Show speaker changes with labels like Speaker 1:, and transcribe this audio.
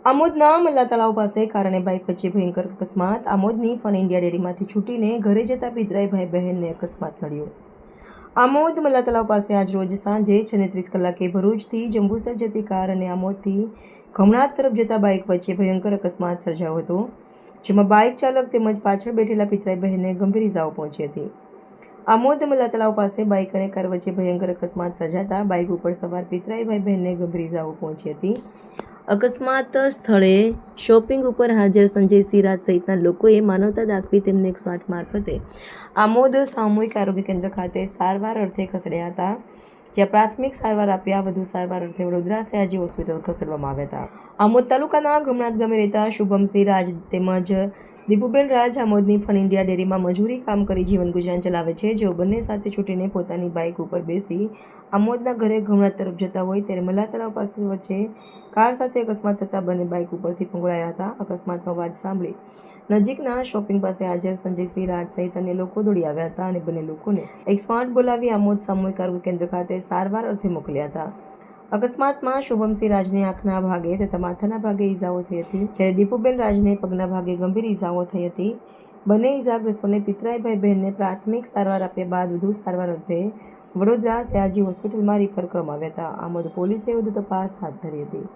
Speaker 1: આમોદના મલ્લા તળાવ પાસે કાર અને બાઇક વચ્ચે ભયંકર અકસ્માત. આમોદની ફન ઇન્ડિયા ડેરીમાંથી છૂટીને ઘરે જતા પિતરાઈ ભાઈ બહેનને અકસ્માત નડ્યો. આમોદ મલ્લા તળાવ પાસે આજ રોજ સાંજે 6:30 કલાકે ભરૂચથી જંબુસર જતી કાર અને આમોદથી ખમણાત તરફ જતા બાઇક વચ્ચે ભયંકર અકસ્માત સર્જાયો હતો, જેમાં બાઇક ચાલક તેમજ પાછળ બેઠેલા પિતરાઈ બહેનને ગંભીર ઇજાઓ પહોંચી હતી. આમોદ મલ્લા તળાવ પાસે બાઇક અને કાર વચ્ચે ભયંકર અકસ્માત સર્જાતા બાઇક ઉપર સવાર પિતરાઈ ભાઈ બહેનને ગંભીર ઇજાઓ પહોંચી હતી. અકસ્માત સ્થળે શોપિંગ ઉપર હાજર સંજયસિંહ રાજ સહિતના લોકોએ માનવતા દાખવી તેમને 108 મારફતે આમોદ સામૂહિક આરોગ્ય કેન્દ્ર ખાતે સારવાર અર્થે ખસેડ્યા હતા, જ્યાં પ્રાથમિક સારવાર આપ્યા વધુ સારવાર અર્થે વડોદરા સયાજી હોસ્પિટલ ખસેડવામાં આવ્યા હતા. આમોદ તાલુકાના ગમનાથ ગામે રહેતા શુભમસિંહ રાજ તેમજ દીપુબેન રાજ આમોદની ફન ઇન્ડિયા ડેરીમાં મજૂરી કામ કરી જીવન ગુજરાન ચલાવે છે, જેઓ બંને સાથે છૂટીને પોતાની બાઇક ઉપર બેસી આમોદના ઘરે ગમનાથ તરફ જતા હોય ત્યારે મલ્લા તળાવ પાસે વચ્ચે કાર સાથે અકસ્માત થતાં બંને બાઇક ઉપરથી ફંગોળાયા હતા. અકસ્માતનો અવાજ સાંભળી નજીકના શોપિંગ પાસે હાજર સંજયસિંહ રાજ સહિત અન્ય લોકો દોડી આવ્યા હતા અને બંને લોકોને 108 બોલાવી આમોદ સામૂહિક આરોગ્ય કેન્દ્ર ખાતે સારવાર અર્થે મોકલ્યા હતા. અકસ્માતમાં શુભમસિંહ રાજને આંખના ભાગે તથા માથાના ભાગે ઇજાઓ થઈ હતી, જ્યારે દીપુબેન રાજને પગના ભાગે ગંભીર ઇજાઓ થઈ હતી. બંને ઇજાગ્રસ્તોને પિતરાઈ ભાઈ બહેનને પ્રાથમિક સારવાર આપ્યા બાદ વધુ સારવાર અર્થે વડોદરા સયાજી હોસ્પિટલમાં રિફર કરવામાં આવ્યા હતા. આમોદ પોલીસે વધુ તપાસ હાથ ધરી હતી.